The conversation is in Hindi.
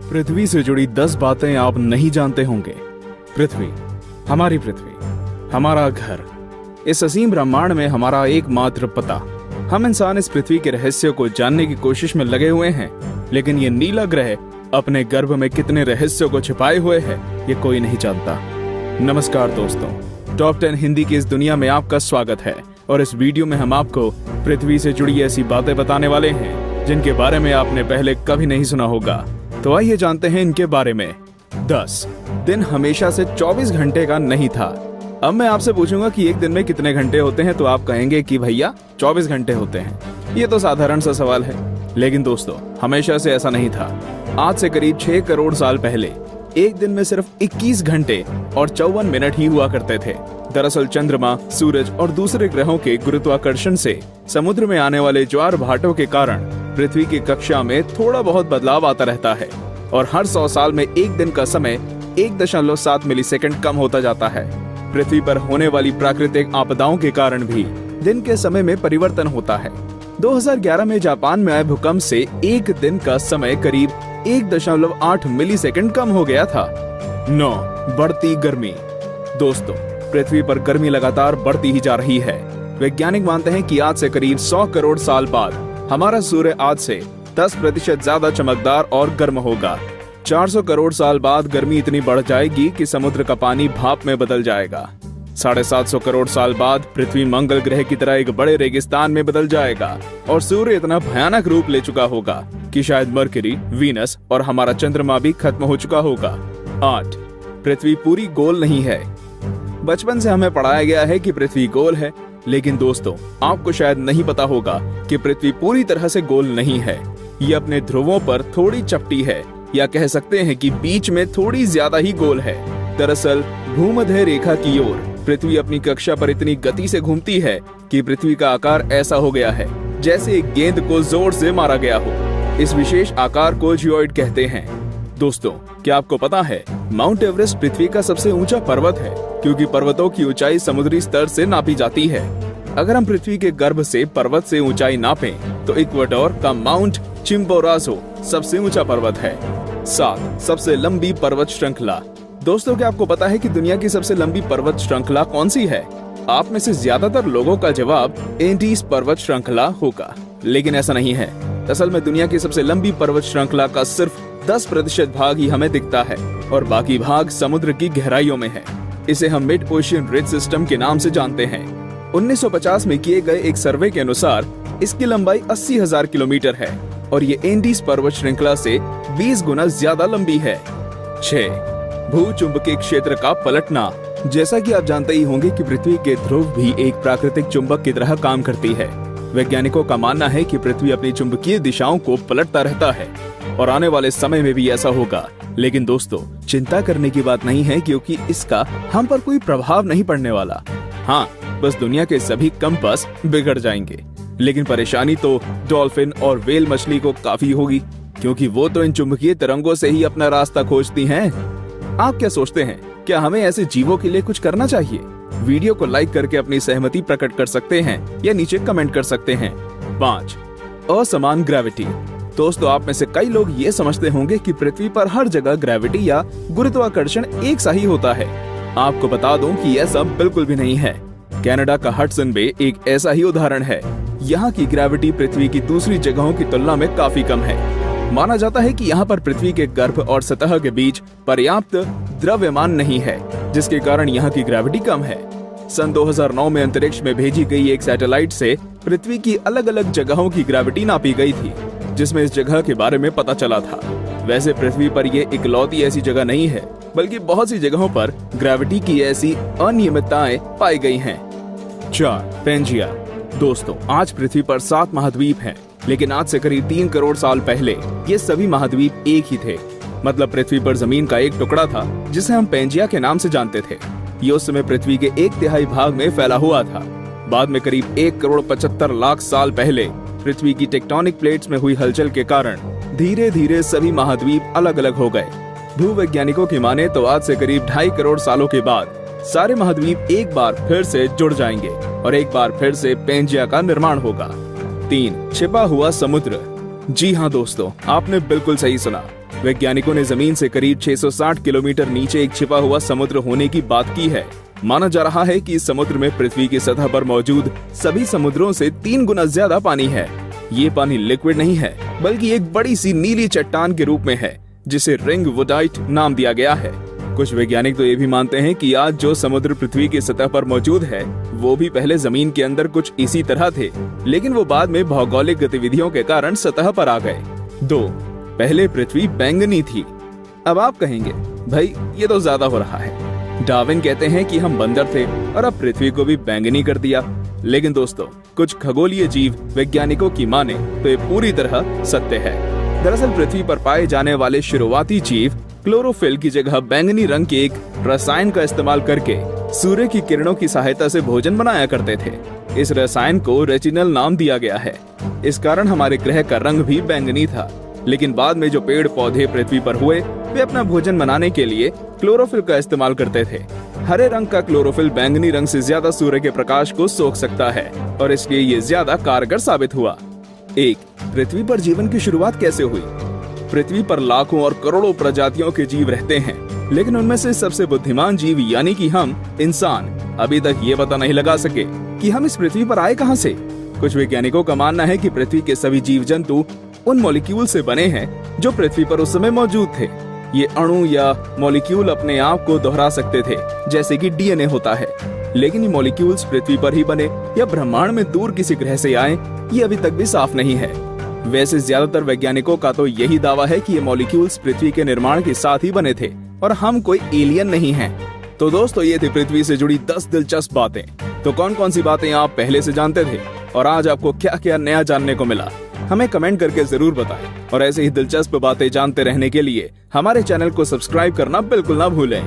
पृथ्वी से जुड़ी 10 बातें आप नहीं जानते होंगे। पृथ्वी, हमारी पृथ्वी, हमारा घर, इस असीम ब्रह्मांड में हमारा एकमात्र पता। हम इंसान इस पृथ्वी के रहस्य को जानने की कोशिश में लगे हुए हैं, लेकिन ये नीला ग्रह अपने गर्भ में कितने रहस्यों को छिपाए हुए है, ये कोई नहीं जानता। नमस्कार दोस्तों, टॉप 10 हिंदी की इस दुनिया में आपका स्वागत है और इस वीडियो में हम आपको पृथ्वी से जुड़ी ऐसी बातें बताने वाले हैं जिनके बारे में आपने पहले कभी नहीं सुना होगा। तो आइए जानते हैं इनके बारे में। 10 दिन हमेशा से 24 घंटे का नहीं था। अब मैं आपसे पूछूंगा कि एक दिन में कितने घंटे होते हैं, तो आप कहेंगे कि भैया 24 घंटे होते हैं। ये तो साधारण सा सवाल है, लेकिन दोस्तों हमेशा से ऐसा नहीं था। आज से करीब 6 करोड़ साल पहले एक दिन में सिर्फ 21 घंटे और 54 मिनट ही हुआ करते थे। दरअसल चंद्रमा, सूरज और दूसरे ग्रहों के गुरुत्वाकर्षण से समुद्र में आने वाले ज्वार भाटों के कारण पृथ्वी की कक्षा में थोड़ा बहुत बदलाव आता रहता है और हर 100 साल में एक दिन का समय 1.7 मिलीसेकंड कम होता जाता है। पृथ्वी पर होने वाली प्राकृतिक आपदाओं के कारण भी दिन के समय में परिवर्तन होता है। 2011 में जापान में आए भूकंप से एक दिन का समय करीब 1.8 मिलीसेकंड कम हो गया था। 9 बढ़ती गर्मी। दोस्तों, पृथ्वी पर गर्मी लगातार बढ़ती ही जा रही है। वैज्ञानिक मानते हैं कि आज से करीब 100 करोड़ साल बाद हमारा सूर्य आज से 10% ज्यादा चमकदार और गर्म होगा। 400 करोड़ साल बाद गर्मी इतनी बढ़ जाएगी कि समुद्र का पानी भाप में बदल जाएगा। 750 करोड़ साल बाद पृथ्वी मंगल ग्रह की तरह एक बड़े रेगिस्तान में बदल जाएगा और सूर्य इतना भयानक रूप ले चुका होगा कि शायद मरकरी, वीनस और हमारा चंद्रमा भी खत्म हो चुका होगा। 8 पृथ्वी पूरी गोल नहीं है। बचपन से हमें पढ़ाया गया है कि पृथ्वी गोल है, लेकिन दोस्तों आपको शायद नहीं पता होगा कि पृथ्वी पूरी तरह से गोल नहीं है। ये अपने ध्रुवों पर थोड़ी चपटी है, या कह सकते हैं कि बीच में थोड़ी ज्यादा ही गोल है। दरअसल भूमध्य रेखा की ओर पृथ्वी अपनी कक्षा पर इतनी गति से घूमती है कि पृथ्वी का आकार ऐसा हो गया है जैसे एक गेंद को जोर से मारा गया हो। इस विशेष आकार को जियोइड कहते हैं। दोस्तों, क्या आपको पता है माउंट एवरेस्ट पृथ्वी का सबसे ऊंचा पर्वत है, क्योंकि पर्वतों की ऊंचाई समुद्री स्तर से नापी जाती है। अगर हम पृथ्वी के गर्भ से पर्वत से ऊंचाई नापें तो इक्वेडोर का माउंट चिम्बोराजो सबसे ऊंचा पर्वत है। 7 सबसे लंबी पर्वत श्रृंखला। दोस्तों, क्या आपको पता है कि दुनिया की सबसे लंबी पर्वत श्रृंखला कौन सी है? आप में से ज्यादातर लोगों का जवाब एंडीज पर्वत श्रृंखला होगा, लेकिन ऐसा नहीं है। असल में दुनिया की सबसे लंबी पर्वत श्रृंखला का सिर्फ 10% भाग ही हमें दिखता है और बाकी भाग समुद्र की गहराइयों में है। इसे हम मिड ओशियन रिज सिस्टम के नाम से जानते हैं। 1950 में किए गए एक सर्वे के अनुसार इसकी लंबाई 80,000 किलोमीटर है और ये एंडीज पर्वत श्रृंखला से 20 गुना ज्यादा लंबी है। 6 भूचुंबकीय क्षेत्र का पलटना। जैसा कि आप जानते ही होंगे कि पृथ्वी के ध्रुव भी एक प्राकृतिक चुंबक की तरह काम करती है। वैज्ञानिकों का मानना है कि पृथ्वी अपनी चुंबकीय दिशाओं को पलटता रहता है और आने वाले समय में भी ऐसा होगा। लेकिन दोस्तों, चिंता करने की बात नहीं है, क्योंकि इसका हम पर कोई प्रभाव नहीं पड़ने वाला। हाँ, बस दुनिया के सभी कंपास बिगड़ जाएंगे। लेकिन परेशानी तो डॉल्फिन और व्हेल मछली को काफी होगी, क्योंकि वो तो इन चुंबकीय तरंगों से ही अपना रास्ता खोजती हैं। आप क्या सोचते हैं, क्या हमें ऐसे जीवों के लिए कुछ करना चाहिए? वीडियो को लाइक करके अपनी सहमति प्रकट कर सकते हैं या नीचे कमेंट कर सकते हैं। 5 असमान ग्रेविटी। दोस्तों, आप में से कई लोग ये समझते होंगे कि पृथ्वी पर हर जगह ग्रेविटी या गुरुत्वाकर्षण एक सा ही होता है। आपको बता दूं कि यह सब बिल्कुल भी नहीं है। कनाडा का हडसन बे एक ऐसा ही उदाहरण है। यहाँ की ग्रेविटी पृथ्वी की दूसरी जगहों की तुलना में काफी कम है। माना जाता है कि यहाँ पर पृथ्वी के गर्भ और सतह के बीच पर्याप्त द्रव्यमान नहीं है, जिसके कारण यहाँ की ग्रेविटी कम है। सन 2009 में अंतरिक्ष में भेजी गई एक सैटेलाइट से पृथ्वी की अलग अलग जगहों की ग्रेविटी नापी गई थी, जिसमें इस जगह के बारे में पता चला था। वैसे पृथ्वी पर ये इकलौती ऐसी जगह नहीं है, बल्कि बहुत सी जगहों पर ग्रेविटी की ऐसी अनियमितताएं पाई गई हैं। 4 पेंजिया। दोस्तों, आज पृथ्वी पर 7 महाद्वीप हैं, लेकिन आज से करीब 3 करोड़ साल पहले ये सभी महाद्वीप एक ही थे। मतलब पृथ्वी पर जमीन का एक टुकड़ा था जिसे हम पेंजिया के नाम से जानते थे। ये उस समय पृथ्वी के 1/3 भाग में फैला हुआ था। बाद में करीब 1 करोड़ 75 लाख साल पहले पृथ्वी की टेक्टोनिक प्लेट्स में हुई हलचल के कारण धीरे धीरे सभी महाद्वीप अलग अलग हो गए। भूवैज्ञानिकों की माने तो आज से करीब 2.5 करोड़ सालों के बाद सारे महाद्वीप एक बार फिर से जुड़ जाएंगे और एक बार फिर से पेंजिया का निर्माण होगा। 3 छिपा हुआ समुद्र। जी हाँ दोस्तों, आपने बिल्कुल सही सुना। वैज्ञानिकों ने जमीन से करीब 660 किलोमीटर नीचे एक छिपा हुआ समुद्र होने की बात की है। माना जा रहा है कि इस समुद्र में पृथ्वी की सतह पर मौजूद सभी समुद्रों से 3 गुना ज्यादा पानी है। ये पानी लिक्विड नहीं है, बल्कि एक बड़ी सी नीली चट्टान के रूप में है, जिसे रिंग वुडाइट नाम दिया गया है। कुछ वैज्ञानिक तो ये भी मानते हैं कि आज जो समुद्र पृथ्वी की सतह पर मौजूद है, वो भी पहले जमीन के अंदर कुछ इसी तरह थे, लेकिन वो बाद में भौगोलिक गतिविधियों के कारण सतह पर आ गए। 2. पहले पृथ्वी बैंगनी थी। अब आप कहेंगे, भाई ये तो ज्यादा हो रहा है। डार्विन कहते हैं कि हम बंदर थे और अब पृथ्वी को भी बैंगनी कर दिया। लेकिन दोस्तों, कुछ खगोलीय जीव वैज्ञानिकों की माने तो ये पूरी तरह सत्य है। दरअसल पृथ्वी पर पाए जाने वाले शुरुआती जीव क्लोरोफिल की जगह बैंगनी रंग के एक रसायन का इस्तेमाल करके सूर्य की किरणों की सहायता से भोजन बनाया करते थे। इस रसायन को रेटिनल नाम दिया गया है। इस कारण हमारे ग्रह का रंग भी बैंगनी था। लेकिन बाद में जो पेड़ पौधे पृथ्वी पर हुए, वे अपना भोजन बनाने के लिए क्लोरोफिल का इस्तेमाल करते थे। हरे रंग का क्लोरोफिल बैंगनी रंग से ज्यादा सूर्य के प्रकाश को सोख सकता है और इसलिए ये ज्यादा कारगर साबित हुआ। 1. पृथ्वी पर जीवन की शुरुआत कैसे हुई? पृथ्वी पर लाखों और करोड़ों प्रजातियों के जीव रहते हैं, लेकिन उनमें से सबसे बुद्धिमान जीव यानी कि हम इंसान अभी तक ये पता नहीं लगा सके कि हम इस पृथ्वी पर आए कहां से। कुछ वैज्ञानिकों का मानना है कि पृथ्वी के सभी जीव जंतु उन मॉलिक्यूल से बने हैं जो पृथ्वी पर उस समय मौजूद थे। ये अणु या मॉलिक्यूल अपने आप को दोहरा सकते थे, जैसे कि डीएनए होता है। लेकिन ये मॉलिक्यूल्स पृथ्वी पर ही बने या ब्रह्मांड में दूर किसी ग्रह से आए, ये अभी तक भी साफ नहीं है। वैसे ज्यादातर वैज्ञानिकों का तो यही दावा है कि ये मॉलिक्यूल्स पृथ्वी के निर्माण के साथ ही बने थे और हम कोई एलियन नहीं हैं। तो दोस्तों, ये थी पृथ्वी से जुड़ी 10 दिलचस्प बातें। तो कौन कौन सी बातें आप पहले से जानते थे और आज आपको क्या क्या नया जानने को मिला, हमें कमेंट करके जरूर बताएं। और ऐसे ही दिलचस्प बातें जानते रहने के लिए हमारे चैनल को सब्सक्राइब करना बिल्कुल ना भूलें।